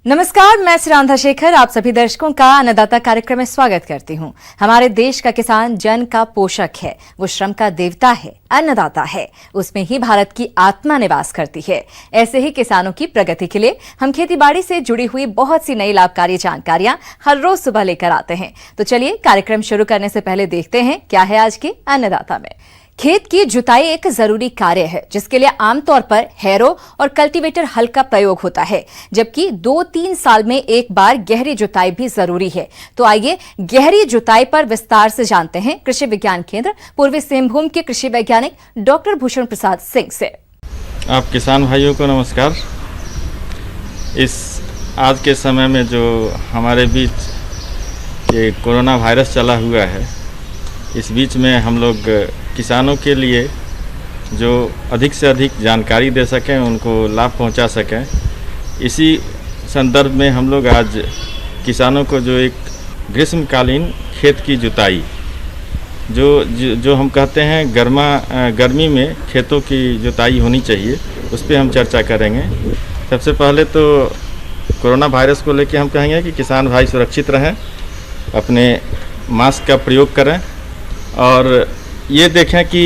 नमस्कार, मैं श्रीरांधा शेखर आप सभी दर्शकों का अन्नदाता कार्यक्रम में स्वागत करती हूं। हमारे देश का किसान जन का पोषक है, वो श्रम का देवता है, अन्नदाता है। उसमें ही भारत की आत्मा निवास करती है। ऐसे ही किसानों की प्रगति के लिए हम खेतीबाड़ी से जुड़ी हुई बहुत सी नई लाभकारी जानकारियां हर रोज सुबह लेकर आते हैं। तो चलिए कार्यक्रम शुरू करने से पहले देखते हैं क्या है आज के अन्नदाता में। खेत की जुताई एक जरूरी कार्य है जिसके लिए आमतौर पर हैरो और कल्टीवेटर हल का प्रयोग होता है, जबकि 2-3 साल में एक बार गहरी जुताई भी जरूरी है। तो आइए गहरी जुताई पर विस्तार से जानते हैं कृषि विज्ञान केंद्र पूर्वी सिंहभूम के कृषि वैज्ञानिक डॉक्टर भूषण प्रसाद सिंह से। आप किसान भाइयों को नमस्कार। इस आज के समय में जो हमारे बीच ये कोरोना वायरस चला हुआ है, इस बीच में हम लोग किसानों के लिए जो अधिक से अधिक जानकारी दे सकें, उनको लाभ पहुंचा सकें, इसी संदर्भ में हम लोग आज किसानों को जो एक ग्रीष्मकालीन खेत की जुताई जो हम कहते हैं गर्मी में खेतों की जुताई होनी चाहिए, उस पर हम चर्चा करेंगे। सबसे पहले तो कोरोना वायरस को लेकर हम कहेंगे कि किसान भाई सुरक्षित रहें, अपने मास्क का प्रयोग करें और ये देखें कि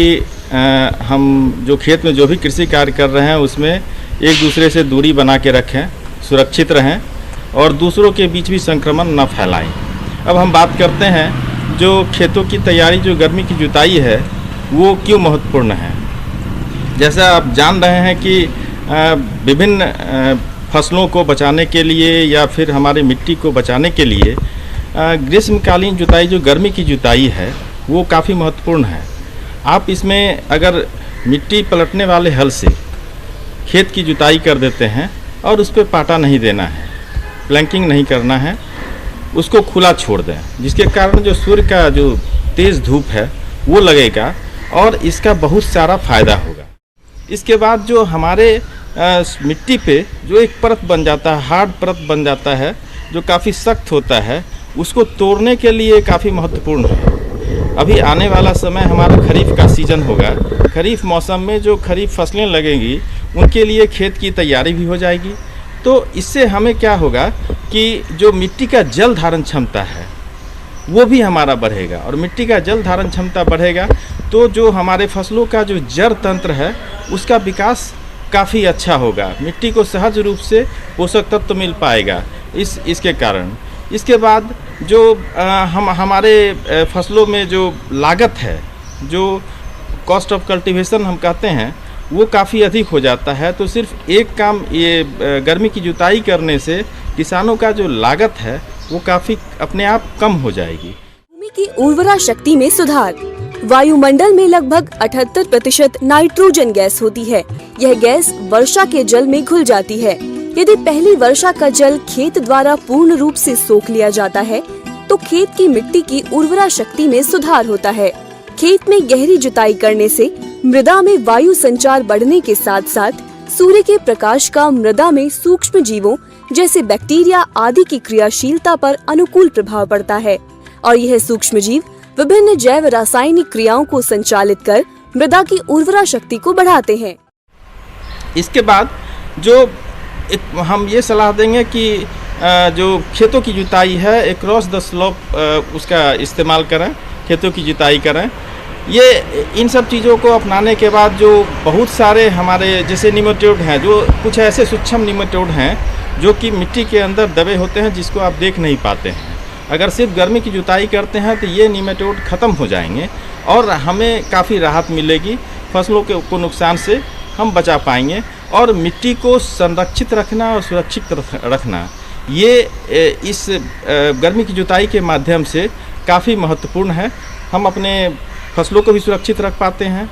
हम जो खेत में जो भी कृषि कार्य कर रहे हैं उसमें एक दूसरे से दूरी बना के रखें, सुरक्षित रहें और दूसरों के बीच भी संक्रमण न फैलाएं। अब हम बात करते हैं जो खेतों की तैयारी, जो गर्मी की जुताई है वो क्यों महत्वपूर्ण है। जैसा आप जान रहे हैं कि विभिन्न फसलों को बचाने के लिए या फिर हमारे मिट्टी को बचाने के लिए ग्रीष्मकालीन जुताई, जो गर्मी की जुताई है, वो काफ़ी महत्वपूर्ण है। आप इसमें अगर मिट्टी पलटने वाले हल से खेत की जुताई कर देते हैं और उस पर पाटा नहीं देना है, प्लैंकिंग नहीं करना है, उसको खुला छोड़ दें, जिसके कारण जो सूर्य का जो तेज़ धूप है वो लगेगा और इसका बहुत सारा फ़ायदा होगा। इसके बाद जो हमारे मिट्टी पे जो एक परत बन जाता है, हार्ड परत बन जाता है, जो काफ़ी सख्त होता है, उसको तोड़ने के लिए काफ़ी महत्वपूर्ण है। अभी आने वाला समय हमारा खरीफ का सीज़न होगा। खरीफ मौसम में जो खरीफ फसलें लगेंगी उनके लिए खेत की तैयारी भी हो जाएगी। तो इससे हमें क्या होगा कि जो मिट्टी का जल धारण क्षमता है वो भी हमारा बढ़ेगा और मिट्टी का जल धारण क्षमता बढ़ेगा तो जो हमारे फसलों का जो जड़ तंत्र है उसका विकास काफ़ी अच्छा होगा। मिट्टी को सहज रूप से पोषक तत्व मिल पाएगा इसके कारण। इसके बाद जो हमारे फसलों में जो लागत है, जो कॉस्ट ऑफ कल्टीवेशन हम कहते हैं, वो काफ़ी अधिक हो जाता है। तो सिर्फ एक काम ये गर्मी की जुताई करने से किसानों का जो लागत है वो काफ़ी अपने आप कम हो जाएगी। भूमि की उर्वरा शक्ति में सुधार। वायुमंडल में लगभग 78% नाइट्रोजन गैस होती है। यह गैस वर्षा के जल में घुल जाती है। यदि पहली वर्षा का जल खेत द्वारा पूर्ण रूप से सोख लिया जाता है तो खेत की मिट्टी की उर्वरा शक्ति में सुधार होता है। खेत में गहरी जुताई करने से मृदा में वायु संचार बढ़ने के साथ साथ सूर्य के प्रकाश का मृदा में सूक्ष्म जीवों जैसे बैक्टीरिया आदि की क्रियाशीलता पर अनुकूल प्रभाव पड़ता है और यह सूक्ष्म जीव विभिन्न जैव रासायनिक क्रियाओं को संचालित कर मृदा की उर्वरा शक्ति को बढ़ाते हैं। इसके बाद जो हम ये सलाह देंगे कि जो खेतों की जुताई है अक्रॉस द स्लोप उसका इस्तेमाल करें, खेतों की जुताई करें। ये इन सब चीज़ों को अपनाने के बाद जो बहुत सारे हमारे जैसे निमेटोड हैं, जो कुछ ऐसे सूक्ष्म निमेटोड हैं जो कि मिट्टी के अंदर दबे होते हैं जिसको आप देख नहीं पाते हैं। अगर सिर्फ गर्मी की जुताई करते हैं तो ये निमेटोड ख़त्म हो जाएंगे और हमें काफ़ी राहत मिलेगी। फसलों को नुकसान से हम बचा पाएंगे और मिट्टी को संरक्षित रखना और सुरक्षित रखना, ये इस गर्मी की जुताई के माध्यम से काफ़ी महत्वपूर्ण है। हम अपने फसलों को भी सुरक्षित रख पाते हैं।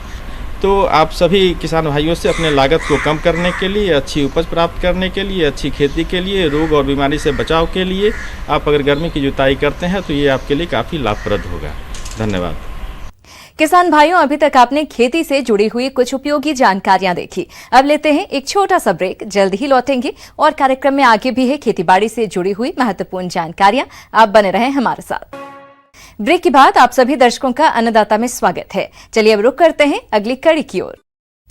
तो आप सभी किसान भाइयों से अपने लागत को कम करने के लिए, अच्छी उपज प्राप्त करने के लिए, अच्छी खेती के लिए, रोग और बीमारी से बचाव के लिए आप अगर गर्मी की जुताई करते हैं तो ये आपके लिए काफ़ी लाभप्रद होगा। धन्यवाद। किसान भाइयों, अभी तक आपने खेती से जुड़ी हुई कुछ उपयोगी जानकारियां देखी। अब लेते हैं एक छोटा सा ब्रेक, जल्द ही लौटेंगे और कार्यक्रम में आगे भी है खेतीबाड़ी से जुड़ी हुई महत्वपूर्ण जानकारियां। आप बने रहें हमारे साथ। ब्रेक के बाद आप सभी दर्शकों का अन्नदाता में स्वागत है। चलिए अब रुक करते हैं अगली कड़ी की ओर।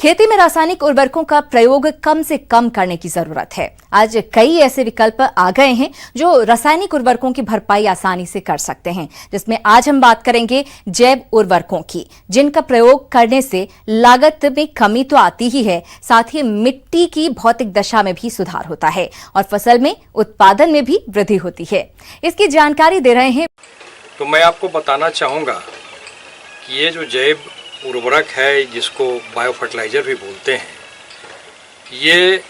खेती में रासायनिक उर्वरकों का प्रयोग कम से कम करने की जरूरत है। आज कई ऐसे विकल्प आ गए हैं जो रासायनिक उर्वरकों की भरपाई आसानी से कर सकते हैं, जिसमें आज हम बात करेंगे जैव उर्वरकों की, जिनका प्रयोग करने से लागत में कमी तो आती ही है, साथ ही मिट्टी की भौतिक दशा में भी सुधार होता है और फसल में उत्पादन में भी वृद्धि होती है। इसकी जानकारी दे रहे हैं। तो मैं आपको बताना चाहूँगा कि ये जो जैव उर्वरक है, जिसको बायो फर्टिलाइज़र भी बोलते हैं, ये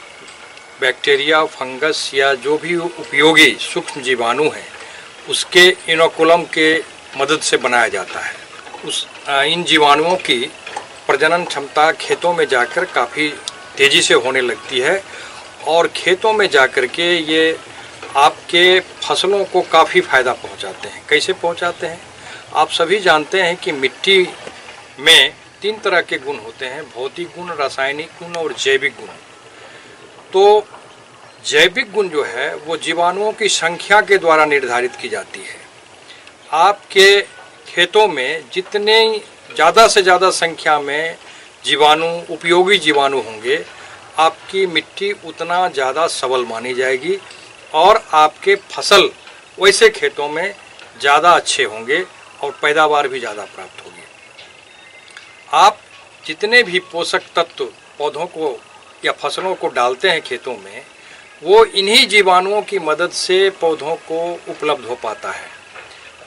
बैक्टीरिया, फंगस या जो भी उपयोगी सूक्ष्म जीवाणु हैं उसके इनोकुलम के मदद से बनाया जाता है। इन जीवाणुओं की प्रजनन क्षमता खेतों में जाकर काफ़ी तेज़ी से होने लगती है और खेतों में जाकर के ये आपके फसलों को काफ़ी फ़ायदा पहुंचाते हैं। कैसे पहुंचाते हैं? आप सभी जानते हैं कि मिट्टी में 3 तरह के गुण होते हैं, भौतिक गुण, रासायनिक गुण और जैविक गुण। तो जैविक गुण जो है वो जीवाणुओं की संख्या के द्वारा निर्धारित की जाती है। आपके खेतों में जितने ज़्यादा से ज़्यादा संख्या में जीवाणु, उपयोगी जीवाणु होंगे, आपकी मिट्टी उतना ज़्यादा सबल मानी जाएगी और आपके फसल वैसे खेतों में ज़्यादा अच्छे होंगे और पैदावार भी ज़्यादा प्राप्त होगी। आप जितने भी पोषक तत्व पौधों को या फसलों को डालते हैं खेतों में, वो इन्हीं जीवाणुओं की मदद से पौधों को उपलब्ध हो पाता है।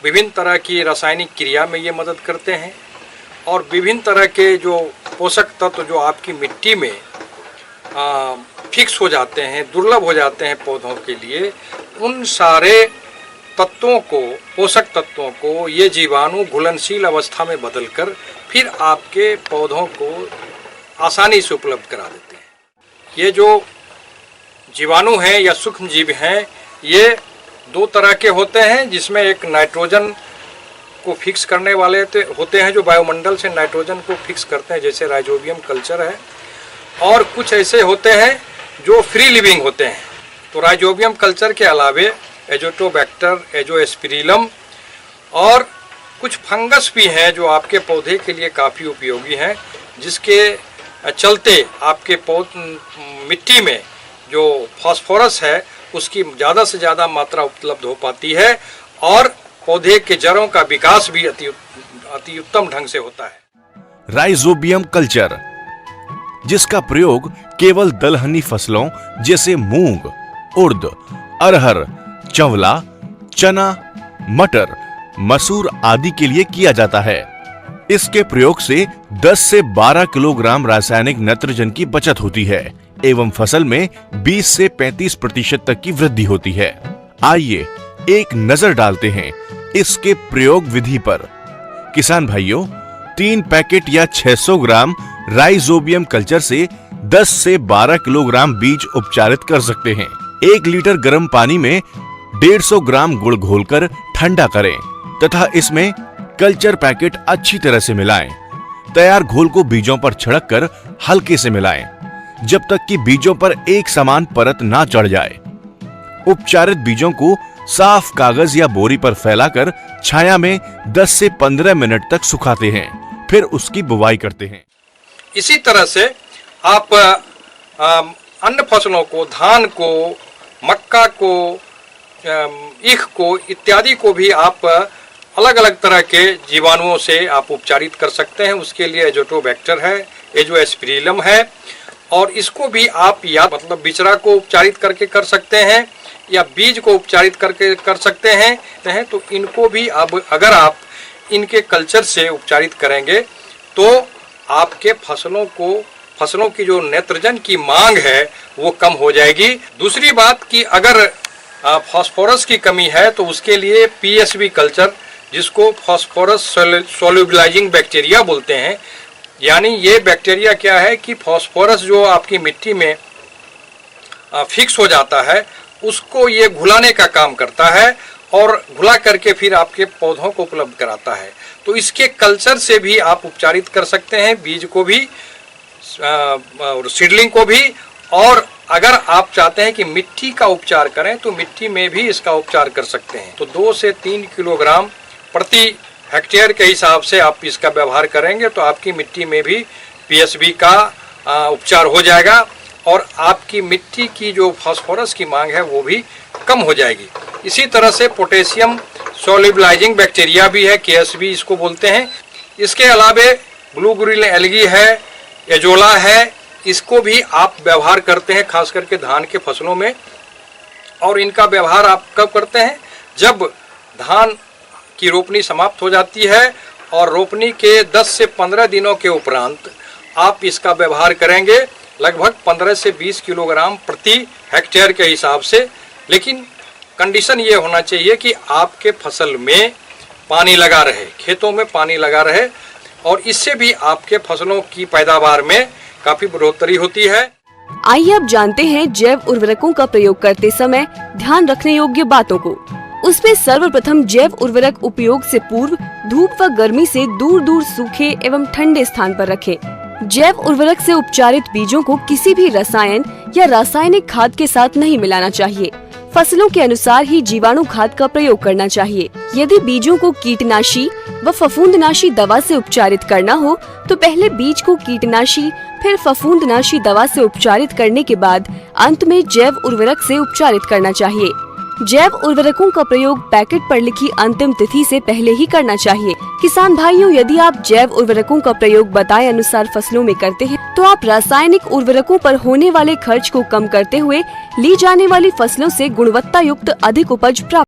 विभिन्न तरह की रासायनिक क्रिया में ये मदद करते हैं और विभिन्न तरह के जो पोषक तत्व जो आपकी मिट्टी में फिक्स हो जाते हैं, दुर्लभ हो जाते हैं पौधों के लिए, उन सारे तत्वों को, पोषक तत्वों को ये जीवाणु घुलनशील अवस्था में बदलकर फिर आपके पौधों को आसानी से उपलब्ध करा देते हैं। ये जो जीवाणु हैं या सूक्ष्म जीव हैं, ये 2 तरह के होते हैं, जिसमें एक नाइट्रोजन को फिक्स करने वाले होते हैं, जो वायुमंडल से नाइट्रोजन को फिक्स करते हैं, जैसे राइजोबियम कल्चर है, और कुछ ऐसे होते हैं जो फ्री लिविंग होते हैं। तो राइजोबियम कल्चर के अलावे एजोटोबैक्टर, एजोस्पिरिलम और कुछ फंगस भी हैं जो आपके पौधे के लिए काफ़ी उपयोगी हैं, जिसके चलते आपके मिट्टी में जो फास्फोरस है उसकी ज़्यादा से ज़्यादा मात्रा उपलब्ध हो पाती है और पौधे के जड़ों का विकास भी अति उत्तम ढंग से होता है। राइजोबियम कल्चर, जिसका प्रयोग केवल दलहनी फसलों जैसे मूंग, उड़द, अरहर, चंवला, चना, मटर, मसूर आदि के लिए किया जाता है। इसके प्रयोग से 10 से 12 किलोग्राम रासायनिक नाइट्रोजन की बचत होती है एवं फसल में 20 से 35% तक की वृद्धि होती है। आइए एक नजर डालते हैं इसके प्रयोग विधि पर। किसान भाइयों, 3 पैकेट या 600 ग्राम राइजोबियम कल्चर से 10 से 12 किलोग्राम बीज उपचारित कर सकते हैं। 1 लीटर गर्म पानी में 150 ग्राम गुड़ घोलकर ठंडा करें तथा इसमें कल्चर पैकेट अच्छी तरह से मिलाएं। तैयार घोल को बीजों पर छिड़क कर हल्के से मिलाएं, जब तक कि बीजों पर एक समान परत ना चढ़ जाए। उपचारित बीजों को साफ कागज या बोरी पर फैलाकर छाया में 10 से 15 मिनट तक सुखाते हैं, फिर उसकी बुवाई करते हैं। इसी तरह से आप अन्य फसलों को, धान को, मक्का को, ईख को इत्यादि को भी आप अलग अलग तरह के जीवाणुओं से आप उपचारित कर सकते हैं। उसके लिए एजोटोबैक्टर है, एजोस्पिरिलम है, और इसको भी आप या मतलब बिचरा को उपचारित करके कर सकते हैं या बीज को उपचारित करके कर सकते हैं। तो इनको भी अब अगर आप इनके कल्चर से उपचारित करेंगे तो आपके फसलों की जो नाइट्रोजन की मांग है वो कम हो जाएगी। दूसरी बात कि अगर फास्फोरस की कमी है तो उसके लिए पीएसबी कल्चर, जिसको फास्फोरस सोल्यूबलाइजिंग बैक्टीरिया बोलते हैं, यानी ये बैक्टीरिया क्या है कि फास्फोरस जो आपकी मिट्टी में फिक्स हो जाता है उसको ये घुलाने का काम करता है और घुला करके फिर आपके पौधों को उपलब्ध कराता है। तो इसके कल्चर से भी आप उपचारित कर सकते हैं, बीज को भी और सीडलिंग को भी। और अगर आप चाहते हैं कि मिट्टी का उपचार करें तो मिट्टी में भी इसका उपचार कर सकते हैं। तो 2 से 3 किलोग्राम प्रति हेक्टेयर के हिसाब से आप इसका व्यवहार करेंगे तो आपकी मिट्टी में भी पीएसबी का उपचार हो जाएगा और आपकी मिट्टी की जो फास्फोरस की मांग है वो भी कम हो जाएगी। इसी तरह से पोटेशियम सोल्युबलाइजिंग बैक्टीरिया भी है, KSB इसको बोलते हैं। इसके अलावे ब्लू ग्रिल एल्गी है, एजोला है, इसको भी आप व्यवहार करते हैं खास करके धान के फसलों में। और इनका व्यवहार आप कब करते हैं? जब धान की रोपनी समाप्त हो जाती है और रोपनी के 10 से 15 दिनों के उपरांत आप इसका व्यवहार करेंगे, लगभग 15 से 20 किलोग्राम प्रति हेक्टेयर के हिसाब से। लेकिन कंडीशन ये होना चाहिए कि आपके फसल में पानी लगा रहे, खेतों में पानी लगा रहे, और इससे भी आपके फसलों की पैदावार में काफी बढ़ोतरी होती है। आइए अब जानते हैं जैव उर्वरकों का प्रयोग करते समय ध्यान रखने योग्य बातों को। उसमें सर्वप्रथम जैव उर्वरक उपयोग से पूर्व धूप व गर्मी से दूर दूर सूखे एवं ठंडे स्थान पर रखें। जैव उर्वरक से उपचारित बीजों को किसी भी रसायन या रासायनिक खाद के साथ नहीं मिलाना चाहिए। फसलों के अनुसार ही जीवाणु खाद का प्रयोग करना चाहिए। यदि बीजों को कीटनाशी व फफूंदनाशी दवा से उपचारित करना हो तो पहले बीज को कीटनाशी फिर फफूंदनाशी दवा से उपचारित करने के बाद अंत में जैव उर्वरक से उपचारित करना चाहिए। जैव उर्वरकों का प्रयोग पैकेट पर लिखी अंतिम तिथि से पहले ही करना चाहिए। किसान भाइयों, यदि आप जैव उर्वरकों का प्रयोग बताए अनुसार फसलों में करते हैं तो आप रासायनिक उर्वरकों पर होने वाले खर्च को कम करते हुए ली जाने वाली फसलों से गुणवत्ता युक्त अधिक उपज प्राप्त।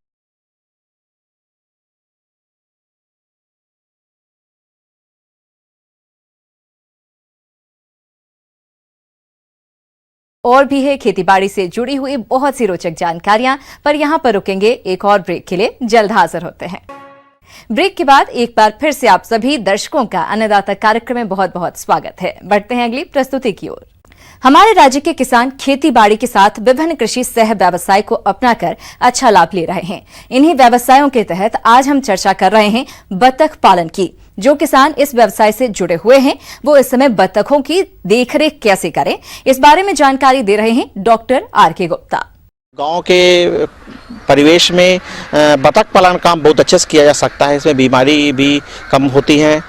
और भी है खेतीबाड़ी से जुड़ी हुई बहुत सी रोचक जानकारियां, पर यहां पर रुकेंगे एक और ब्रेक के लिए। जल्द हाजिर होते हैं। ब्रेक के बाद एक बार फिर से आप सभी दर्शकों का अन्नदाता कार्यक्रम में बहुत बहुत स्वागत है। बढ़ते हैं अगली प्रस्तुति की ओर। हमारे राज्य के किसान खेती बाड़ी के साथ विभिन्न कृषि सह व्यवसाय को अपनाकर अच्छा लाभ ले रहे हैं। इन्हीं व्यवसायों के तहत आज हम चर्चा कर रहे हैं बतख पालन की। जो किसान इस व्यवसाय से जुड़े हुए हैं वो इस समय बतखों की देखरेख कैसे करें, इस बारे में जानकारी दे रहे हैं डॉक्टर RK गुप्ता। गांव के परिवेश में बतख पालन काम बहुत अच्छे से किया जा सकता है। इसमें बीमारी भी कम होती है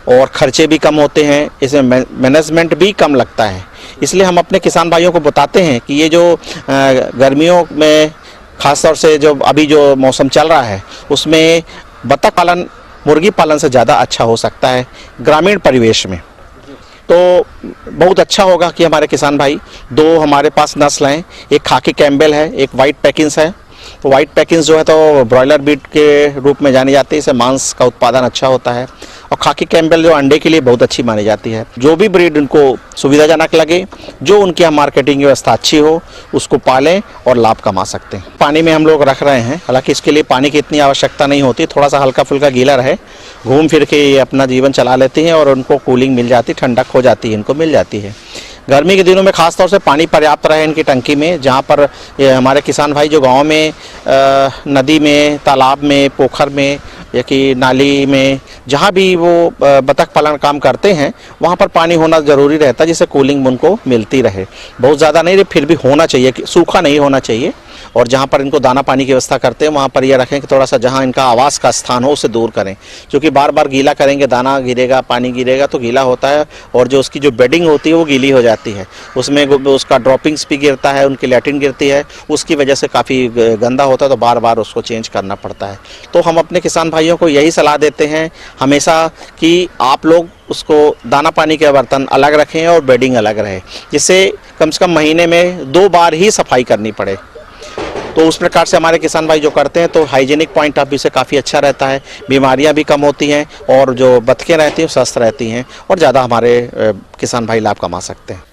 और खर्चे भी कम होते हैं। इसमें मैनेजमेंट भी कम लगता है। इसलिए हम अपने किसान भाइयों को बताते हैं कि ये जो गर्मियों में खासतौर से जो अभी जो मौसम चल रहा है उसमें बतख पालन मुर्गी पालन से ज़्यादा अच्छा हो सकता है ग्रामीण परिवेश में। तो बहुत अच्छा होगा कि हमारे किसान भाई, दो हमारे पास नस्ल हैं, एक खाकी कैम्बेल है, एक वाइट पैकिंस है। तो वाइट पैकिंस जो है तो ब्रॉयलर बीट के रूप में जानी जाती है। इससे मांस का उत्पादन अच्छा होता है। और खाकी कैम्बेल जो अंडे के लिए बहुत अच्छी मानी जाती है। जो भी ब्रीड उनको सुविधाजनक लगे, जो उनकी मार्केटिंग व्यवस्था अच्छी हो, उसको पालें और लाभ कमा सकते हैं। पानी में हम लोग रख रहे हैं, हालांकि इसके लिए पानी की इतनी आवश्यकता नहीं होती। थोड़ा सा हल्का फुल्का गीला रहे, घूम फिर के ये अपना जीवन चला लेती हैं और उनको कूलिंग मिल जाती, ठंडक हो जाती है, इनको मिल जाती है। गर्मी के दिनों में खासतौर से पानी पर्याप्त रहे इनकी टंकी में, जहाँ पर हमारे किसान भाई जो गांव में नदी में, तालाब में, पोखर में या कि नाली में, जहाँ भी वो बतख पालन काम करते हैं वहाँ पर पानी होना ज़रूरी रहता है, जिससे कूलिंग उनको मिलती रहे। बहुत ज़्यादा नहीं, फिर भी होना चाहिए, सूखा नहीं होना चाहिए। और जहाँ पर इनको दाना पानी की व्यवस्था करते हैं वहाँ पर यह रखें कि थोड़ा सा जहाँ इनका आवास का स्थान हो उसे दूर करें, क्योंकि बार बार गीला करेंगे, दाना गिरेगा, पानी गिरेगा तो गीला होता है और जो उसकी जो बेडिंग होती है वो गीली हो जाती है। उसमें उसका ड्रॉपिंग्स भी गिरता है, उनकी लैट्रिन गिरती है, उसकी वजह से काफ़ी गंदा होता है, तो बार बार उसको चेंज करना पड़ता है। तो हम अपने किसान भाइयों को यही सलाह देते हैं हमेशा कि आप लोग उसको दाना पानी के बर्तन अलग रखें और बेडिंग अलग रहे, जिससे कम से कम महीने में 2 बार ही सफाई करनी पड़े। तो उस प्रकार से हमारे किसान भाई जो करते हैं तो हाइजीनिक पॉइंट ऑफ व्यू से काफ़ी अच्छा रहता है, बीमारियां भी कम होती हैं और जो बतखें रहती हैं स्वस्थ रहती हैं और ज़्यादा हमारे किसान भाई लाभ कमा सकते हैं।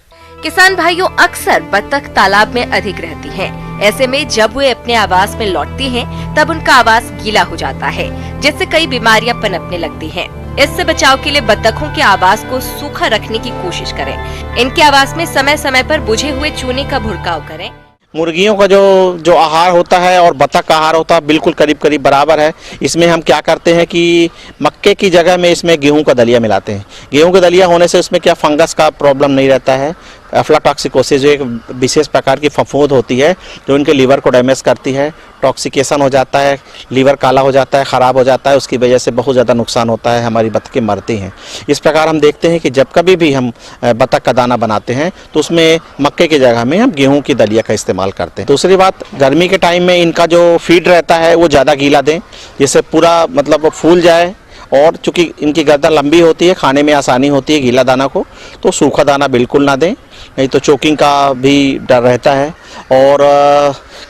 किसान भाइयों, अक्सर बतख तालाब में अधिक रहती हैं। ऐसे में जब वे अपने आवास में लौटती हैं, तब उनका आवास गीला हो जाता है, जिससे कई बीमारियां पनपने लगती हैं। इससे बचाव के लिए बतखों के आवास को सूखा रखने की कोशिश करें। इनके आवास में समय समय पर बुझे हुए चूने का भुड़काव करें। मुर्गियों का जो आहार होता है और बतख का आहार होता है बिल्कुल करीब करीब बराबर है। इसमें हम क्या करते हैं कि मक्के की जगह में इसमें गेहूं का दलिया मिलाते हैं। गेहूं का दलिया होने से उसमें क्या फंगस का प्रॉब्लम नहीं रहता है, एफ्लाटॉक्सिकोसिस जो एक विशेष प्रकार की फफूंद होती है जो इनके लीवर को डैमेज करती है, टॉक्सिकेशन हो जाता है, लीवर काला हो जाता है, ख़राब हो जाता है, उसकी वजह से बहुत ज़्यादा नुकसान होता है, हमारी बतखें मरती हैं। इस प्रकार हम देखते हैं कि जब कभी भी हम बतख का दाना बनाते हैं तो उसमें मक्के की जगह में हम गेहूं की दलिया का इस्तेमाल करते हैं। दूसरी बात, गर्मी के टाइम में इनका जो फीड रहता है वो ज़्यादा गीला दें, जिससे पूरा मतलब फूल जाए, और चूँकि इनकी गर्दन लंबी होती है, खाने में आसानी होती है गीला दाना को, तो सूखा दाना बिल्कुल ना दें, नहीं तो चोकिंग का भी डर रहता है। और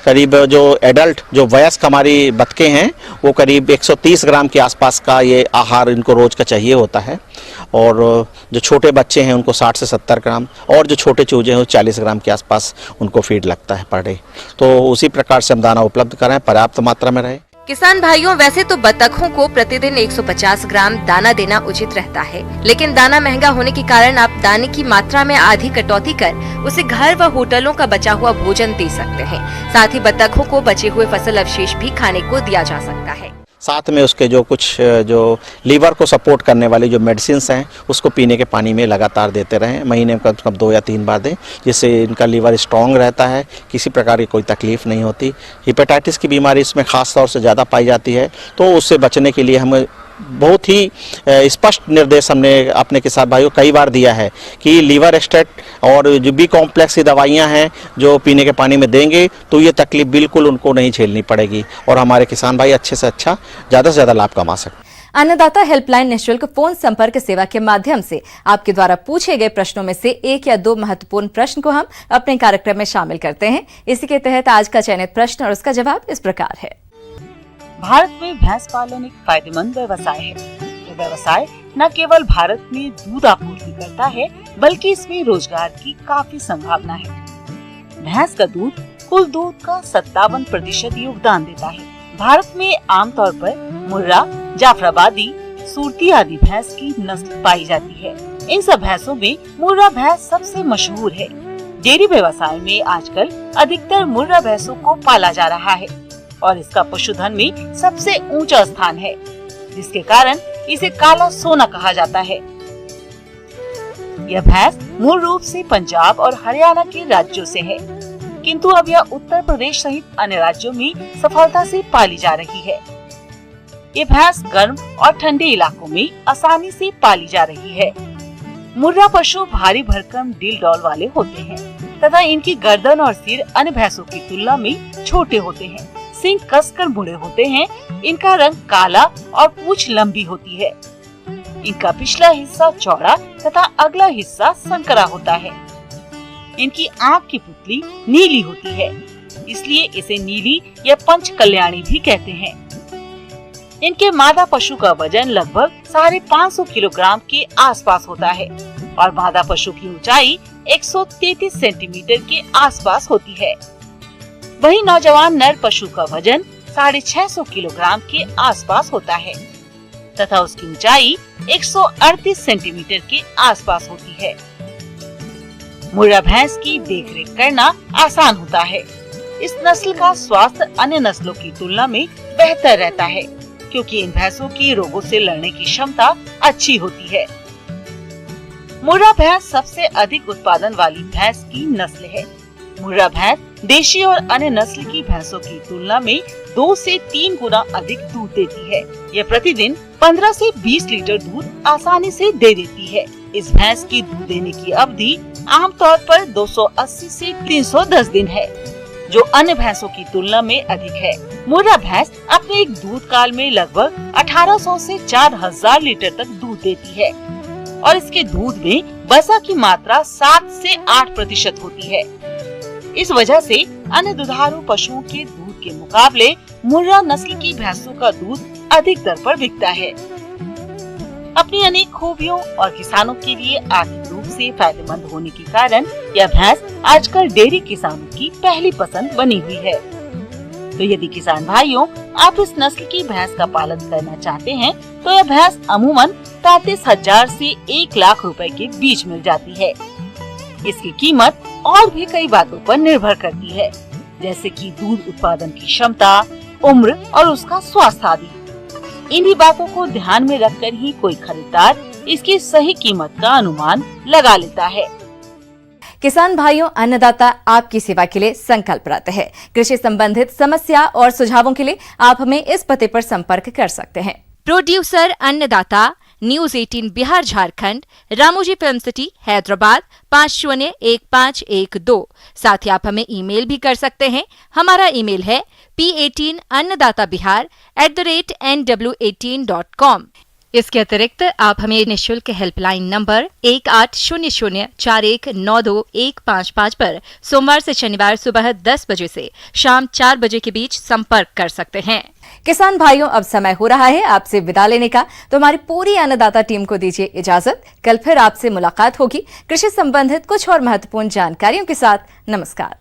करीब जो एडल्ट जो वयस्क हमारी बतखें हैं वो करीब 130 ग्राम के आसपास का ये आहार इनको रोज़ का चाहिए होता है, और जो छोटे बच्चे हैं उनको 60 से 70 ग्राम, और जो छोटे चूजे हैं वो 40 ग्राम के आसपास उनको फीड लगता है पर डे। तो उसी प्रकार से हम दाना उपलब्ध कराएं, पर्याप्त मात्रा में रहे। किसान भाइयों, वैसे तो बतखों को प्रतिदिन 150 ग्राम दाना देना उचित रहता है, लेकिन दाना महंगा होने के कारण आप दाने की मात्रा में आधी कटौती कर उसे घर व होटलों का बचा हुआ भोजन दे सकते हैं। साथ ही बतखों को बचे हुए फसल अवशेष भी खाने को दिया जा सकता है। साथ में उसके जो कुछ जो लीवर को सपोर्ट करने वाली जो मेडिसिन्स हैं उसको पीने के पानी में लगातार देते रहें, महीने में कम से कम 2 या 3 बार दें, जिससे इनका लीवर स्ट्रॉन्ग रहता है, किसी प्रकार की कोई तकलीफ़ नहीं होती। हेपेटाइटिस की बीमारी इसमें ख़ास तौर से ज़्यादा पाई जाती है, तो उससे बचने के लिए हमें बहुत ही स्पष्ट निर्देश हमने अपने किसान भाइयों कई बार दिया है कि लीवर एक्सट्रैक्ट और जो बी कॉम्प्लेक्स की दवाइयां हैं जो पीने के पानी में देंगे तो ये तकलीफ बिल्कुल उनको नहीं झेलनी पड़ेगी, और हमारे किसान भाई अच्छे से अच्छा ज़्यादा से ज़्यादा लाभ कमा सकते हैं। अन्नदाता हेल्पलाइन निःशुल्क फोन संपर्क सेवा के माध्यम से आपके द्वारा पूछे गए प्रश्नों में से 1 या 2 महत्वपूर्ण प्रश्न को हम अपने कार्यक्रम में शामिल करते हैं। इसी के तहत आज का चयनित प्रश्न और उसका जवाब इस प्रकार है। भारत में भैंस पालन एक फायदेमंद व्यवसाय है। यह व्यवसाय न केवल भारत में दूध आपूर्ति करता है, बल्कि इसमें रोजगार की काफी संभावना है। भैंस का दूध कुल दूध का 57% योगदान देता है। भारत में आमतौर पर मुर्रा, जाफराबादी, सूरती आदि भैंस की नस्ल पाई जाती है। इन सब भैंसों में मुर्रा भैंस सबसे मशहूर है। डेयरी व्यवसाय में आजकल अधिकतर मुर्रा भैंसों को पाला जा रहा है और इसका पशुधन में सबसे ऊंचा स्थान है, जिसके कारण इसे काला सोना कहा जाता है। यह भैंस मूल रूप से पंजाब और हरियाणा के राज्यों से है, किंतु अब यह उत्तर प्रदेश सहित अन्य राज्यों में सफलता से पाली जा रही है। ये भैंस गर्म और ठंडे इलाकों में आसानी से पाली जा रही है। मुर्रा पशु भारी भरकम डील डॉल वाले होते हैं तथा इनकी गर्दन और सिर अन्य भैंसों की तुलना में छोटे होते हैं। सींग कसकर मुड़े होते हैं। इनका रंग काला और पूंछ लंबी होती है। इनका पिछला हिस्सा चौड़ा तथा अगला हिस्सा संकरा होता है। इनकी आँख की पुतली नीली होती है, इसलिए इसे नीली या पंच कल्याणी भी कहते हैं। इनके मादा पशु का वजन लगभग 550 किलोग्राम के आसपास होता है और मादा पशु की ऊंचाई 133 सेंटीमीटर के आसपास होती है। वहीं नौजवान नर पशु का वजन 650 किलोग्राम के आसपास होता है तथा उसकी ऊंचाई 138 सेंटीमीटर के आसपास होती है। मुर्रा भैंस की देखरेख करना आसान होता है। इस नस्ल का स्वास्थ्य अन्य नस्लों की तुलना में बेहतर रहता है, क्योंकि इन भैंसों की रोगों से लड़ने की क्षमता अच्छी होती है। मुर्रा भैंस सबसे अधिक उत्पादन वाली भैंस की नस्ल है। मुर्रा भैंस देशी और अन्य नस्ल की भैंसों की तुलना में 2 से 3 गुना अधिक दूध देती है। यह प्रतिदिन 15 से 20 लीटर दूध आसानी से दे देती है। इस भैंस की दूध देने की अवधि आमतौर पर 280 से 310 दिन है, जो अन्य भैंसों की तुलना में अधिक है। मुर्रा भैंस अपने एक दूध काल में लगभग 1800 से 4000 लीटर तक दूध देती है और इसके दूध में वसा की मात्रा 7 से 8% होती है। इस वजह से अन्य दुधारू पशुओं के दूध के मुकाबले मुर्रा नस्ल की भैंसों का दूध अधिक दर पर बिकता है। अपनी अनेक खूबियों और किसानों के लिए आर्थिक रूप से फायदेमंद होने के कारण यह भैंस आजकल डेयरी किसानों की पहली पसंद बनी हुई है। तो यदि किसान भाइयों आप इस नस्ल की भैंस का पालन करना चाहते हैं तो यह भैंस अमूमन 35,000 से 1 लाख रुपए के बीच मिल जाती है। इसकी कीमत और भी कई बातों पर निर्भर करती है, जैसे कि दूध उत्पादन की क्षमता, उम्र और उसका स्वास्थ्य आदि। इन्हीं बातों को ध्यान में रखकर ही कोई खरीदार इसकी सही कीमत का अनुमान लगा लेता है। किसान भाइयों, अन्नदाता आपकी सेवा के लिए संकल्परत है। कृषि संबंधित समस्या और सुझावों के लिए आप हमें इस पते पर संपर्क कर सकते हैं। प्रोड्यूसर अन्नदाता, news 18 Bihar Jharkhand, Ramoji film city Hyderabad 501512। साथ ही आप हमें ईमेल भी कर सकते हैं। हमारा ईमेल है p18annadatabihar@nw18.com। इसके अतिरिक्त आप हमें निःशुल्क हेल्पलाइन नंबर 180041921555 पर सोमवार से शनिवार सुबह 10 बजे से शाम 4 बजे के बीच संपर्क कर सकते हैं। किसान भाइयों, अब समय हो रहा है आपसे विदा लेने का, तो हमारी पूरी अन्नदाता टीम को दीजिए इजाजत। कल फिर आपसे मुलाकात होगी कृषि संबंधित कुछ और महत्वपूर्ण जानकारियों के साथ। नमस्कार।